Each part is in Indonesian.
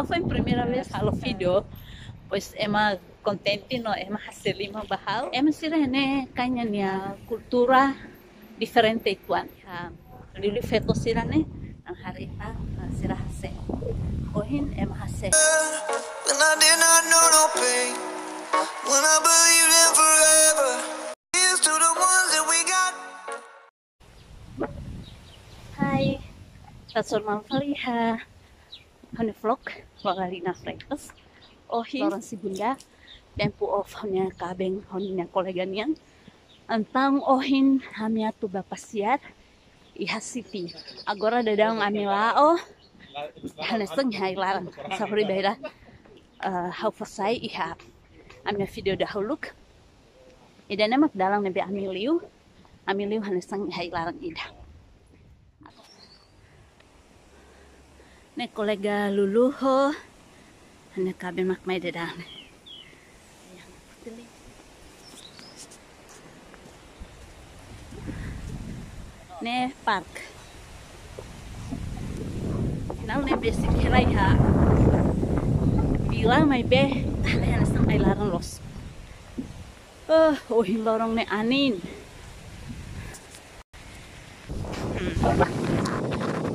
Foi a primeira vez que eu vídeo, pois é uma contente, não é uma hasilima bahal. É uma sirene kanya kultura diferente tuan. Lili feto sirane ang harita sirah hase. Kohin é uma hase. When I did not know no pain, when I believed in forever, here's to the ones that we got. Hai, Tasor Faliha, Hone vlog, Logarina Freitas, Ohi, Loran Segunda, tempo of Hone Kabeng, Hone kolega nian, antang Ohin, Hamia tuba pasiar, Iha City. Agora dadang amilao, Haneseng Hailarang, Sahuri Beira, How Fasai Iha, Amia video dahuluk, Ida namak dalang nebe Amiliu Haneseng Hailarang Ida. Ne kolega luluho, hanya kabe makmai dedang. Ne park. Nau ne basic helai ha. Bilang mai be, hanya sampai larang los. Oh lorong ne anin.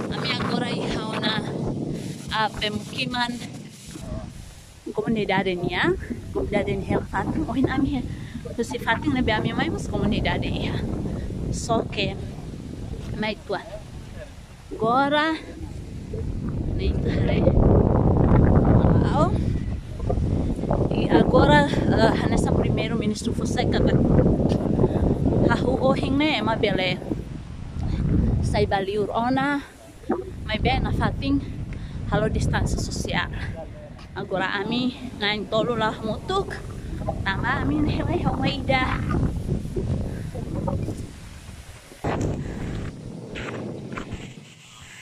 Kami agora ihauna pemukiman komunidade niya, komunidade ni Fating, ohin ami si Fating na ami mai mas komunidade iha. So que mai tuan. Agora nem tare. Wow. E agora hanessa primeiro ministro Fonseca hahu ohin ne ma bele sai baliur ona mai be na Fating halo distansi sosial. Agora ami ngain tolu lah mutuk tama ami helai hawa ida.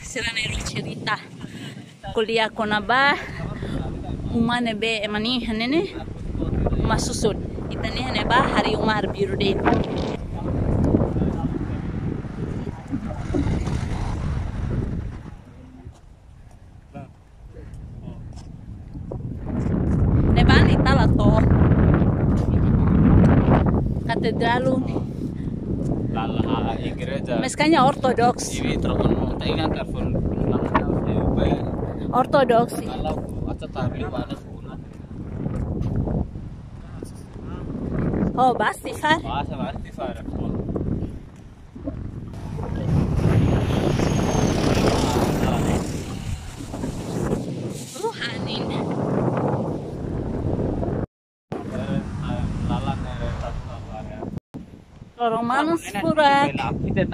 Siranero cerita kuliah konaba umane be emani hanene masusud itane haneba hari umar biru deh. Katedralun Lala igreja. Mas kayaknya ortodoks. Iwi terkon taingan karfon. Ortodoks. Kalau atau tarli pada kuna. Oh, basti far. Bahasa pasti far. Ruhanin. Romanos pura maide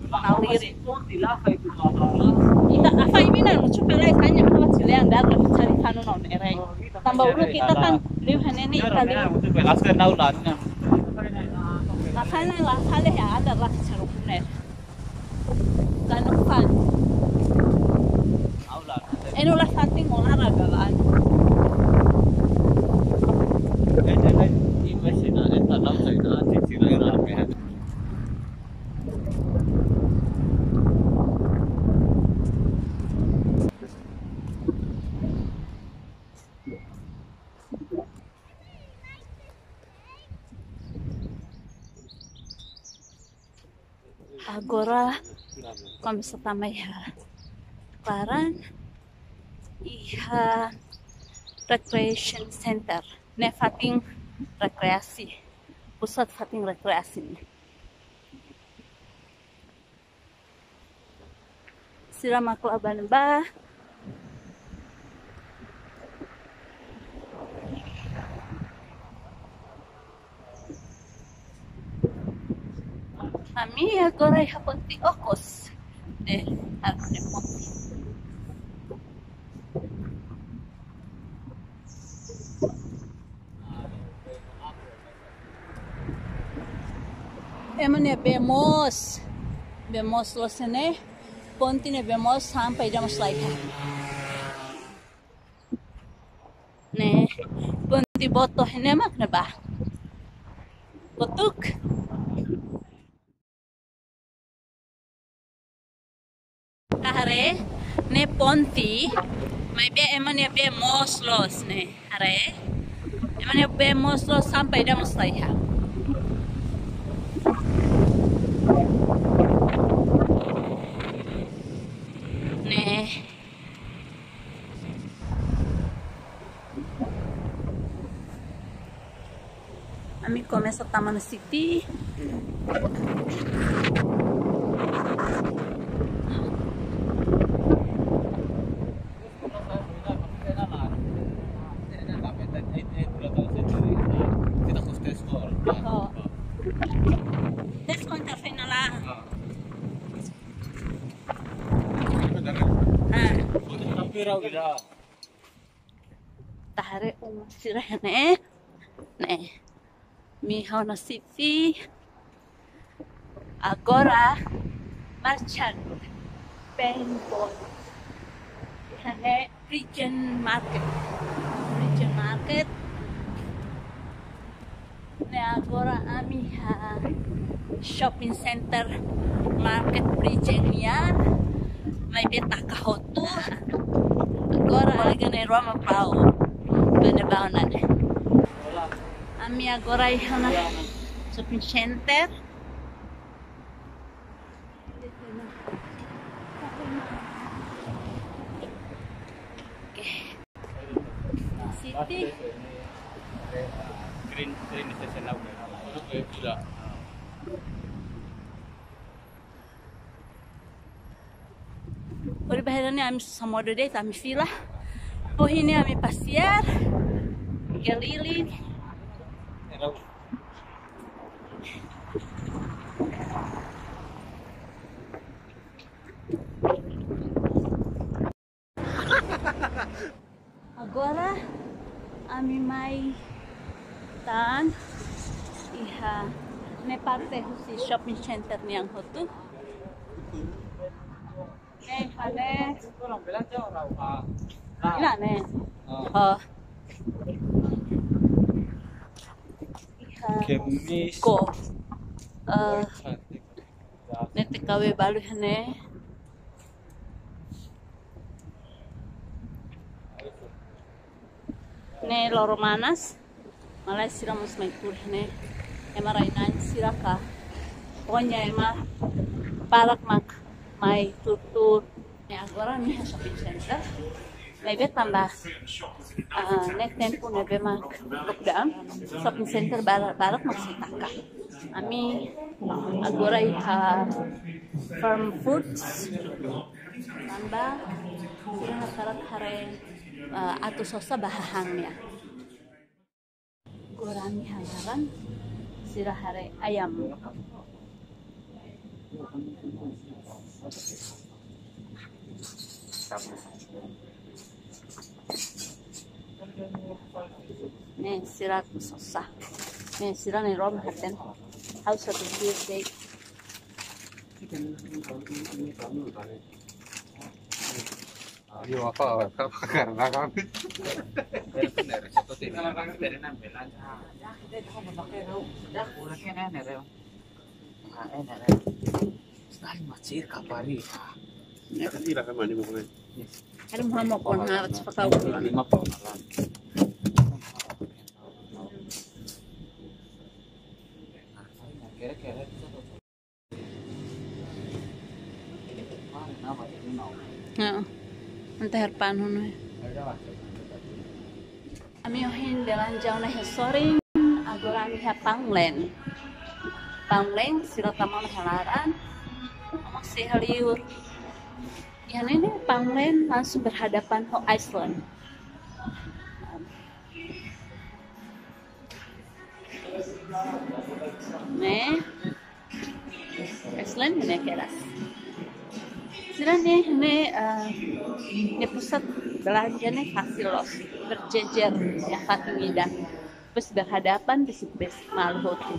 naulir ita apa ini nih lucu pelai tanya kalau cile anda cari kanu non erai tambah ulu kita kan liu haneni ita liu lakale ya ada lah cerukuner kanu kan enu lah Fating olahraga kan agora começa a tamaiha Paran iha recreation center ne Fating rekreasi pusat Fating rekreasi siram aku aban ba kami agora ihaponti okos ako ne ponti Emane vemos los ne ponti ne vemos sampai damos like ne ponti boto ne mak na ba botuk hare ne ponti mai be emane be moslos ne hare emane be moslos sampai dah mustaiha ne kami começa Taman City. Tesco interfei na lá. Tahare sirah ne. Mihaw na City. Agora Merchant Paintball. Hane Region Market. Ne agora ami ha shopping center market region yan. May betaka hotu. Agora agane Roma Pau. Benebaw na ne. Ami agora ihana shopping center. City. Green station na udah. Ori bahirani ami samodo deh ami fila. Pohini ami passear. Keliling. Agora ami mai tan iha ne parte husi shopping center niang hotu ne hane ila ne iha Kemis. ko ne tekawe balu hane ne loro manas malai sira mus mai tur ne ema rainan siraka pokoknya ema parak mak mai tutur ne agora mi shopping center lebe tambah ne tempo ne be mak lockdown shopping center barak mak sitaka ami agora iha farm foods tambah sira karak hare atau sosa bahahangnya kurang hanyaran sirah hare ayam nih sirah sosa nih sirah nih rom haten harus satu date Ayo apa karena kami benar satu tim kalau kami dari nambel aja kita mau pakai rau dah kurangnya nenek rau nenek sekali macir kapari ya kan tidak kan mandi bukan ada mau pon harus pakai lima pohon lah kira-kira ya entah panon ami ohin belanjang na soring agora ami ha panglen sila tamang halaran amak sehaliur yan ini panglen langsung berhadapan ho Iceland Iceland ini keras sila ne pusat belanja nih Fasilos berjejer ya Fatimida terus berhadapan di Sibes Malhotu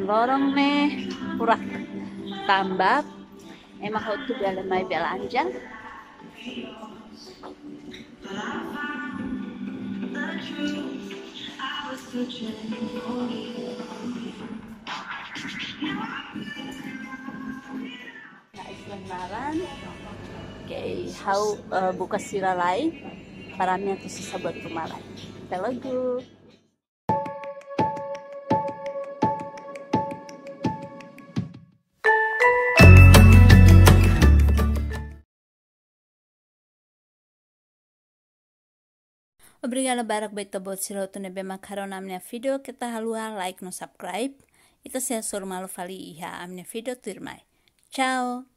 lorong nih purak tambak emang hotu dalam mai belanja Islandaran kay how bukas siralay parami ato sa sabot tumalay. Telugu. Obrigada barak baita bot sila ito nebe makaroon amnya video kita halua like no subscribe. Ito siya surmalo fali iha amnya video turmay. Ciao!